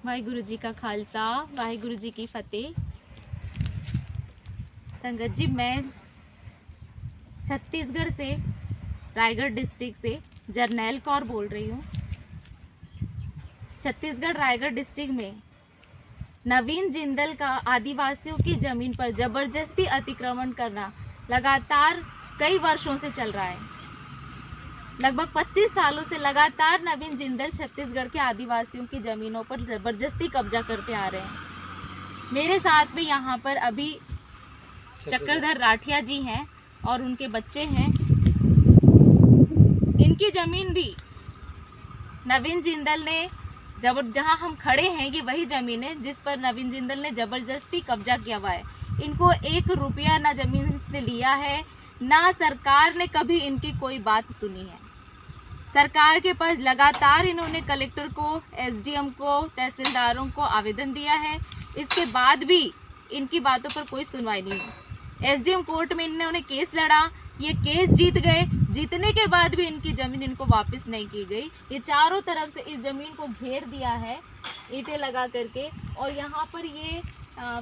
वाहिगुरु जी का खालसा, वाहिगुरु जी की फतेह। संगत जी, मैं छत्तीसगढ़ से, रायगढ़ डिस्ट्रिक्ट से जरनैल कौर बोल रही हूँ। छत्तीसगढ़ रायगढ़ डिस्ट्रिक्ट में नवीन जिंदल का आदिवासियों की जमीन पर जबरदस्ती अतिक्रमण करना लगातार कई वर्षों से चल रहा है। लगभग 25 सालों से लगातार नवीन जिंदल छत्तीसगढ़ के आदिवासियों की जमीनों पर जबरदस्ती कब्जा करते आ रहे हैं। मेरे साथ में यहाँ पर अभी चक्रधर राठिया जी हैं और उनके बच्चे हैं। इनकी जमीन भी नवीन जिंदल ने जहाँ हम खड़े हैं, ये वही जमीन है जिस पर नवीन जिंदल ने जबरदस्ती कब्जा किया हुआ है। इनको 1 रुपया ना जमीन से लिया है, ना सरकार ने कभी इनकी कोई बात सुनी है। सरकार के पास लगातार इन्होंने कलेक्टर को, एसडीएम को, तहसीलदारों को आवेदन दिया है। इसके बाद भी इनकी बातों पर कोई सुनवाई नहीं हुई। एसडीएम कोर्ट में इन्होंने केस लड़ा, ये केस जीत गए। जीतने के बाद भी इनकी ज़मीन इनको वापस नहीं की गई। ये चारों तरफ से इस ज़मीन को घेर दिया है ईंटें लगा करके, और यहाँ पर ये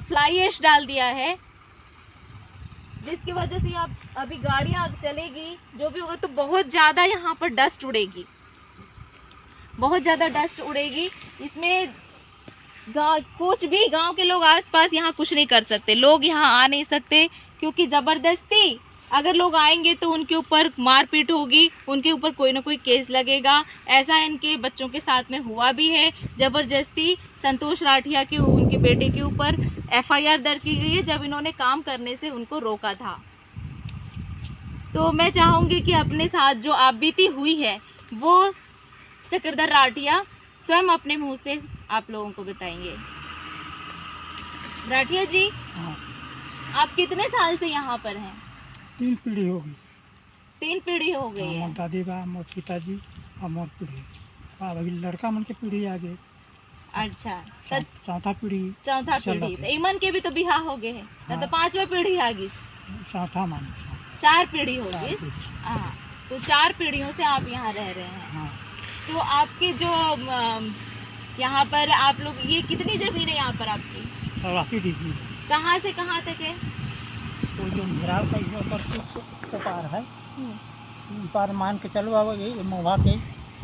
फ्लाई ऐश डाल दिया है, जिसकी वजह से आप अभी गाड़ियाँ चलेगी, जो भी होगा, तो बहुत ज़्यादा यहाँ पर डस्ट उड़ेगी, बहुत ज़्यादा डस्ट उड़ेगी। इसमें कुछ भी गांव के लोग आसपास यहाँ कुछ नहीं कर सकते, लोग यहाँ आ नहीं सकते, क्योंकि ज़बरदस्ती अगर लोग आएंगे तो उनके ऊपर मारपीट होगी, उनके ऊपर कोई ना कोई केस लगेगा। ऐसा इनके बच्चों के साथ में हुआ भी है। ज़बरदस्ती संतोष राठिया के, उनके बेटे के ऊपर एफआईआर दर्ज की गई है, जब इन्होंने काम करने से उनको रोका था। तो मैं चाहूँगी कि अपने साथ जो आपबीती हुई है वो चक्रधर राठिया स्वयं अपने मुँह से आप लोगों को बताएंगे। राठिया जी, आप कितने साल से यहाँ पर हैं? 3 पीढ़ी हो गई। 3 पीढ़ी हो गई है। मोर दादी बा, मोर पिताजी और मोर पीढ़ी। अब अभी लड़का मन के पीढ़ी आगे। अच्छा, चौथा पीढ़ी। चौथा पीढ़ी तो इमन के भी तो बिहार हो गए हैं। हाँ। तो 5वां पीढ़ी आ गई। चौथा मान 4 पीढ़ी हो गई। हाँ, तो 4 पीढ़ियों से आप यहाँ रह रहे हैं। हाँ। तो आपके जो यहाँ पर आप लोग, ये कितनी जमीन है यहाँ पर आपकी? 84 डिग्री। कहाँ से कहाँ तक है? तो जो घेराव का इधर पर तो पार है, पार मान के चलो अब ये मोहा के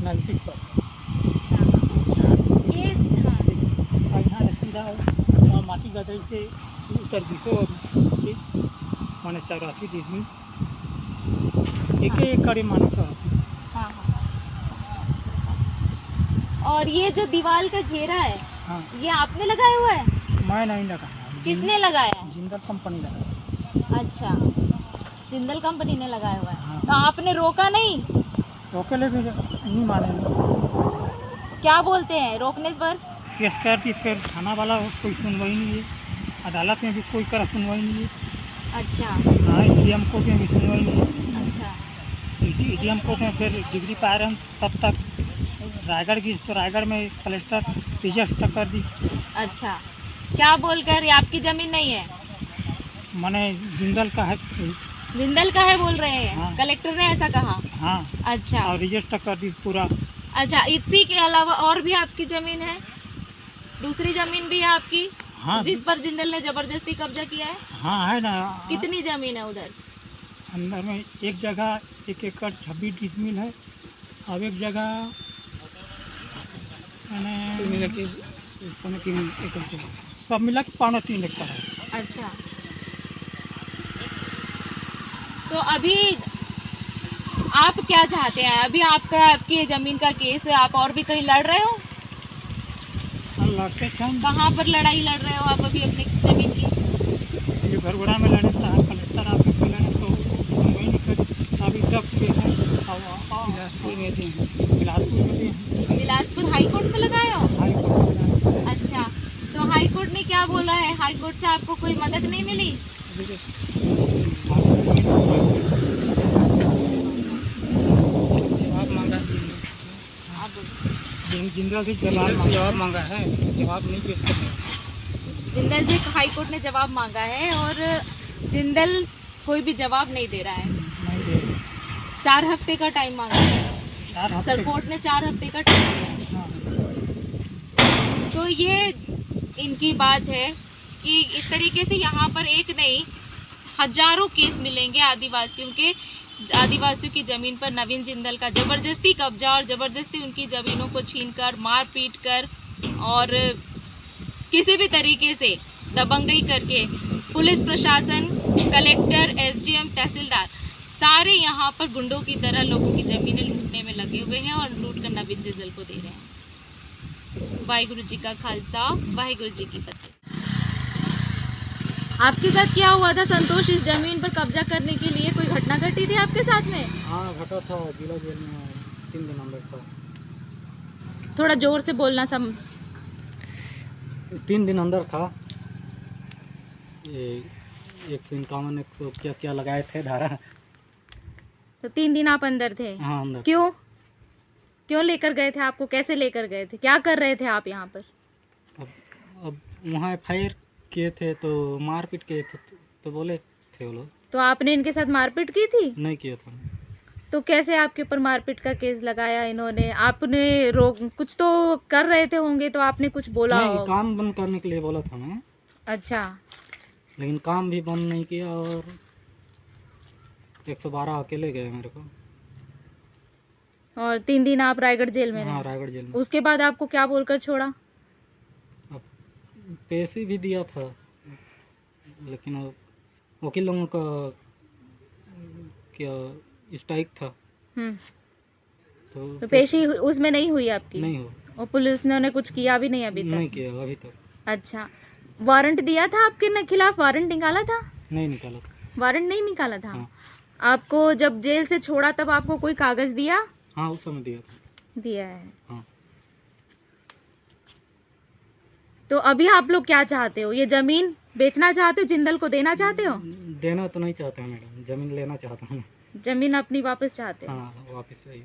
नज़दीक पर। ये हाँ, यहाँ सीधा वहाँ माटी गदरी से उत्तर दिशो माने 84 डिग्री एक एकड़ माने 84। हाँ हाँ। और ये जो दीवार का घेरा है, हाँ, ये आपने लगाया हुआ है? मैं नहीं लगा। किसने लगाया? जिंदल कंपनी लगा। अच्छा, जिंदल कंपनी ने लगाया हुआ है। हाँ। तो आपने रोका नहीं? रोके भी नहीं माने, क्या बोलते हैं रोकने पर? केस कर दी, फिर थाना वाला कोई सुनवाई नहीं है, अदालत में भी कोई तरह सुनवाई नहीं है। अच्छा। हाँ, ईडीएम कोर्ट में भी सुनवाई नहीं है। अच्छा। ईडीएम कोर्ट में फिर डिग्री पा रहे हम, तब तक रायगढ़ की, तो रायगढ़ में कलेक्टर रिजेक्ट तक कर दी। अच्छा, क्या बोलकर? ये आपकी ज़मीन नहीं है? माने जिंदल का है। जिंदल का है बोल रहे हैं? हाँ। कलेक्टर ने ऐसा कहा? हाँ। अच्छा। और रिजेक्ट तक कर दी पूरा। अच्छा, इसी के अलावा और भी आपकी ज़मीन है? दूसरी ज़मीन भी है आपकी? हाँ, जिस पर जिंदल ने जबरदस्ती कब्जा किया है? हाँ है ना। कितनी ज़मीन है उधर? अंदर में एक जगह 1 एकड़ 26 डिसमिल है, और एक जगह मैंने सब मिला के 3.25 एकड़ है। अच्छा, तो अभी आप क्या चाहते हैं? अभी आपकी ज़मीन का केस है, आप और भी कहीं लड़ रहे हो? लड़ते छन। कहाँ पर लड़ाई लड़ रहे हो आप अभी अपनी ज़मीन की? ये भरगोड़ा में लड़े था, कलेक्टर ऑफिस में लड़े तो वही निकल अभी तक पे है। बिलासपुर में दी हैं, बिलासपुर में दी हैं। बिलासपुर हाई कोर्ट में लगाए हो? हाई कोर्ट में। अच्छा, तो हाई कोर्ट ने क्या बोला है? हाई कोर्ट से आपको कोई मदद नहीं मिली? जवाब मांगा, जिंदल से जवाब मांगा है, जवाब नहीं पेश कर रहे। जिंदल से हाई कोर्ट ने जवाब मांगा है और जिंदल कोई भी जवाब नहीं दे रहा है। नहीं दे रहे। 4 हफ्ते का टाइम मांगा है। 4 हफ्ते सर कोर्ट ने 4 हफ्ते का टाइम दिया है। हाँ। तो ये इनकी बात है कि इस तरीके से यहाँ पर एक नहीं हजारों केस मिलेंगे आदिवासियों की ज़मीन पर नवीन जिंदल का ज़बरदस्ती कब्जा और ज़बरदस्ती उनकी ज़मीनों को छीनकर मार पीट कर और किसी भी तरीके से दबंगई करके पुलिस प्रशासन, कलेक्टर, एसडीएम, तहसीलदार सारे यहाँ पर गुंडों की तरह लोगों की ज़मीनें लूटने में लगे हुए हैं और लूट कर नवीन जिंदल को दे रहे हैं। वाहिगुरु जी का खालसा, वाहिगुरु जी की फतेह। आपके साथ क्या हुआ था संतोष? इस जमीन पर कब्जा करने के लिए कोई घटना घटी थी आपके साथ में? हाँ घटा था, जिला जेल में 3 दिन अंदर था। थोड़ा जोर से बोलना सब। 3 दिन अंदर था। ये 151 क्या क्या लगाए थे धारा। तो 3 दिन आप अंदर थे? हाँ अंदर। क्यों लेकर गए थे आपको? कैसे लेकर गए थे? क्या कर रहे थे आप यहाँ पर? अब वहाँ FIR किए थे तो मारपीट किए थे तो बोले थे वो लोग। तो आपने इनके साथ मारपीट की थी? नहीं किया था। तो कैसे आपके ऊपर मारपीट का केस लगाया इन्होंने? आपने कुछ तो कर रहे थे होंगे तो आपने कुछ बोला नहीं, होगा। काम बंद करने के लिए बोला था मैं। अच्छा। लेकिन काम भी बंद नहीं किया और 112 अकेले गए मेरे को। और 3 दिन आप रायगढ़ जेल में हाँ रहे? रायगढ़ जेल में। उसके बाद आपको क्या बोलकर छोड़ा? अब पैसे भी दिया था लेकिन वकील लोगों का क्या स्ट्राइक था। तो पेशी उसमें नहीं हुई आपकी? नहीं हो। और पुलिस ने कुछ किया भी नहीं अभी तक? नहीं किया अभी तक। अच्छा, वारंट दिया था आपके खिलाफ? वारंट निकाला था? नहीं निकाला था। वारंट नहीं निकाला था? हाँ। आपको जब जेल से छोड़ा तब आपको कोई कागज दिया? हाँ उस समय दिया था। दिया है। हाँ। तो अभी आप लोग क्या चाहते हो? ये जमीन बेचना चाहते हो? जिंदल को देना चाहते हो? देना तो नहीं चाहता मैडम, जमीन लेना चाहता हूँ। जमीन अपनी वापस चाहते हो? हाँ वापस चाहिए।